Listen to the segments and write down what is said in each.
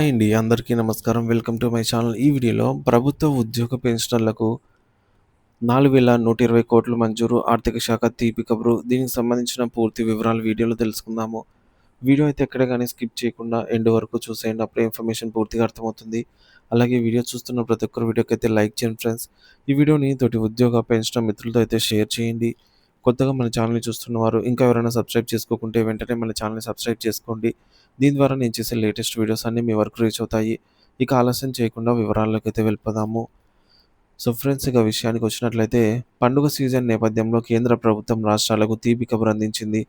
Hi అండి. అందరికీ నమస్కారం. Welcome to my channel. ఈ వీడియోలో ప్రభుత్వ ఉద్యోగ పెన్షనర్లకు 4,120,00,00,000 మంజూరు. ఆర్థిక శాఖ తీపి కబురు. దీనికి సంబంధించిన పూర్తి వివరాలు వీడియోలో తెలుసుకుందాము. వీడియో అయితే ఎక్కడ గాని స్కిప్ చేయకుండా ఎండ్ వరకు చూసేయండి. అప్పుడే ఇన్ఫర్మేషన్ పూర్తిగా అర్థమవుతుంది. అలాగే వీడియో చూస్తున్న ప్రతి ఒక్కరు వీడియోకైతే లైక్ చేయండి ఫ్రెండ్స్. ఈ వీడియోని తోటి ఉద్యోగ పెన్షనర్ మిత్రులతో అయితే షేర్ చేయండి. కొత్తగా మన ఛానల్‌ని చూస్తున్నవారు ఇంకా ఎవరైనా సబ్స్క్రైబ్ చేసుకోకుంటే వెంటనే మన ఛానల్‌ని సబ్స్క్రైబ్ చేసుకోండి. దీని ద్వారా నేను చేసే లేటెస్ట్ వీడియోస్ అన్నీ మీ వరకు రీచ్ అవుతాయి. ఇక ఆలస్యం చేయకుండా వివరాల్లోకైతే వెళ్ళిపోదాము. సో ఫ్రెండ్స్, ఇక విషయానికి వచ్చినట్లయితే పండుగ సీజన్ నేపథ్యంలో కేంద్ర ప్రభుత్వం రాష్ట్రాలకు తీపి కబురు అందించింది.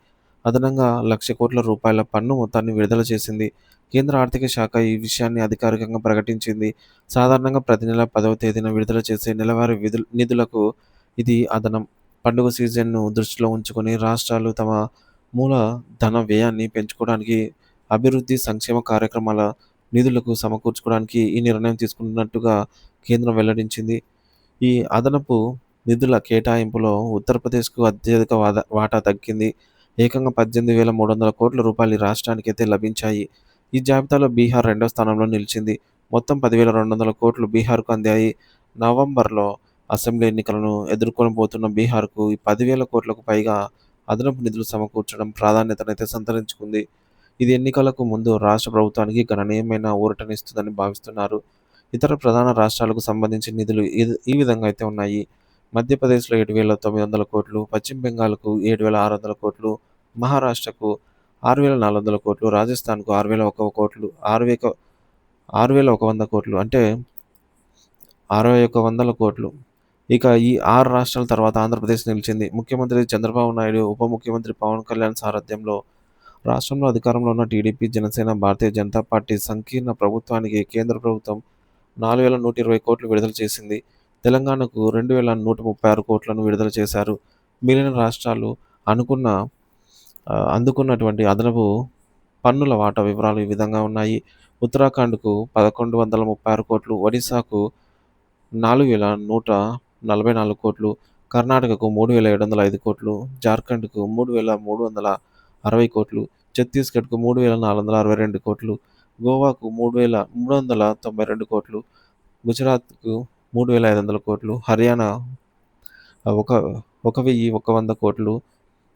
అదనంగా ₹1,00,00,000 పన్ను మొత్తాన్ని విడుదల చేసింది. కేంద్ర ఆర్థిక శాఖ ఈ విషయాన్ని అధికారికంగా ప్రకటించింది. సాధారణంగా ప్రతి నెల 10వ తేదీన విడుదల చేసే నెలవారీ నిధులకు ఇది అదనం. పండుగ సీజన్‌ను దృష్టిలో ఉంచుకొని రాష్ట్రాలు తమ మూల ధన వ్యయాన్ని పెంచుకోవడానికి, అభివృద్ధి, సంక్షేమ కార్యక్రమాల నిధులకు సమకూర్చుకోవడానికి ఈ నిర్ణయం తీసుకుంటున్నట్టుగా కేంద్రం వెల్లడించింది. ఈ అదనపు నిధుల కేటాయింపులో ఉత్తరప్రదేశ్‌కు అత్యధిక వాటా దక్కింది. ఏకంగా ₹18,300,00,00,000 ఈ రాష్ట్రానికైతే లభించాయి. ఈ జాబితాలో బీహార్ రెండో స్థానంలో నిలిచింది. మొత్తం 10,200,00,00,000 బీహార్‌కు అందాయి. నవంబర్‌లో అసెంబ్లీ ఎన్నికలను ఎదుర్కొనబోతున్న బీహార్‌కు ఈ 10,000,00,00,000కు పైగా అదనపు నిధులు సమకూర్చడం ప్రాధాన్యతనైతే సంతరించుకుంది. ఇది ఎన్నికలకు ముందు రాష్ట్ర ప్రభుత్వానికి గణనీయమైన ఊరటనిస్తుందని భావిస్తున్నారు. ఇతర ప్రధాన రాష్ట్రాలకు సంబంధించిన నిధులు ఈ విధంగా అయితే ఉన్నాయి. మధ్యప్రదేశ్‌లో 7,900,00,00,000, పశ్చిమ బెంగాల్‌కు 7,600,00,00,000, మహారాష్ట్రకు 6,400,00,00,000, రాజస్థాన్‌కు 6,100,00,00,000, 6,100,00,00,000 అంటే 6,100,00,00,000. ఇక ఈ 6 రాష్ట్రాల తర్వాత ఆంధ్రప్రదేశ్ నిలిచింది. ముఖ్యమంత్రి చంద్రబాబు నాయుడు, ఉప ముఖ్యమంత్రి పవన్ కళ్యాణ్ సారథ్యంలో రాష్ట్రంలో అధికారంలో ఉన్న టీడీపీ, జనసేన, భారతీయ జనతా పార్టీ సంకీర్ణ ప్రభుత్వానికి కేంద్ర ప్రభుత్వం 4,120,00,00,000 విడుదల చేసింది. తెలంగాణకు 2,136,00,00,000 విడుదల చేశారు. మిగిలిన రాష్ట్రాలు అనుకున్న అందుకున్నటువంటి అదనపు పన్నుల వాటా వివరాలు ఈ విధంగా ఉన్నాయి. ఉత్తరాఖండ్‌కు 1,136,00,00,000, ఒడిశాకు 4,144,00,00,000, కర్ణాటకకు 3,705,00,00,000, జార్ఖండ్‌కు 3,360,00,00,000, ఛత్తీస్‌గఢ్‌కు 3,462,00,00,000, గోవాకు 3,392,00,00,000, గుజరాత్‌కు 3,500,00,00,000, హర్యానా ఒక 1,100,00,00,000,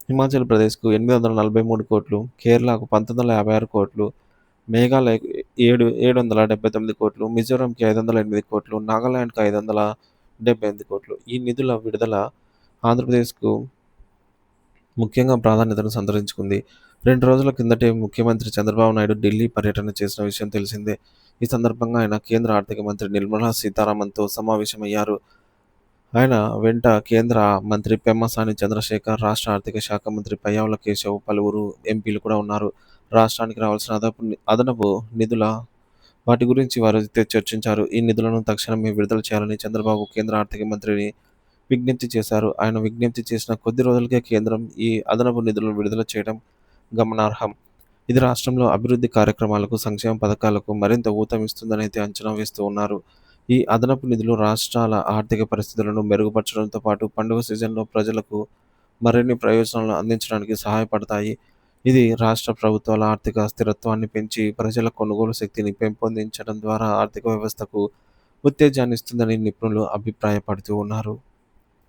హిమాచల్ ప్రదేశ్‌కు 843,00,00,000, కేరళకు 1,956,00,00,000, మేఘాలయకు 779,00,00,000, మిజోరంకి 508,00,00,000, నాగాలాండ్‌కి 578,00,00,000. ఈ నిధుల విడుదల ఆంధ్రప్రదేశ్‌కు ముఖ్యంగా ప్రాధాన్యతను సంతరించుకుంది. 2 రోజుల కిందటే ముఖ్యమంత్రి చంద్రబాబు నాయుడు ఢిల్లీ పర్యటన చేసిన విషయం తెలిసిందే. ఈ సందర్భంగా ఆయన కేంద్ర ఆర్థిక మంత్రి నిర్మలా సీతారామన్‌తో సమావేశమయ్యారు. ఆయన వెంట కేంద్ర మంత్రి పెమ్మసాని చంద్రశేఖర్, రాష్ట్ర ఆర్థిక శాఖ మంత్రి పయ్యావుల కేశవ్, పలువురు ఎంపీలు కూడా ఉన్నారు. రాష్ట్రానికి రావాల్సిన అదనపు నిధుల వాటి గురించి వారైతే చర్చించారు. ఈ నిధులను తక్షణమే విడుదల చేయాలని చంద్రబాబు కేంద్ర ఆర్థిక మంత్రిని విజ్ఞప్తి చేశారు. ఆయన విజ్ఞప్తి చేసిన కొద్ది రోజులకే కేంద్రం ఈ అదనపు నిధులను విడుదల చేయడం గమనార్హం. ఇది రాష్ట్రంలో అభివృద్ధి కార్యక్రమాలకు, సంక్షేమ పథకాలకు మరింత ఊతమిస్తుందనైతే అంచనా వేస్తూ ఉన్నారు. ఈ అదనపు నిధులు రాష్ట్రాల ఆర్థిక పరిస్థితులను మెరుగుపరచడంతో పాటు పండుగ సీజన్లో ప్రజలకు మరిన్ని ప్రయోజనాలను అందించడానికి సహాయపడతాయి. ఇది రాష్ట్ర ప్రభుత్వాల ఆర్థిక స్థిరత్వాన్ని పెంచి ప్రజల కొనుగోలు శక్తిని పెంపొందించడం ద్వారా ఆర్థిక వ్యవస్థకు ఉత్తేజాన్నిస్తుందని నిపుణులు అభిప్రాయపడుతూ ఉన్నారు.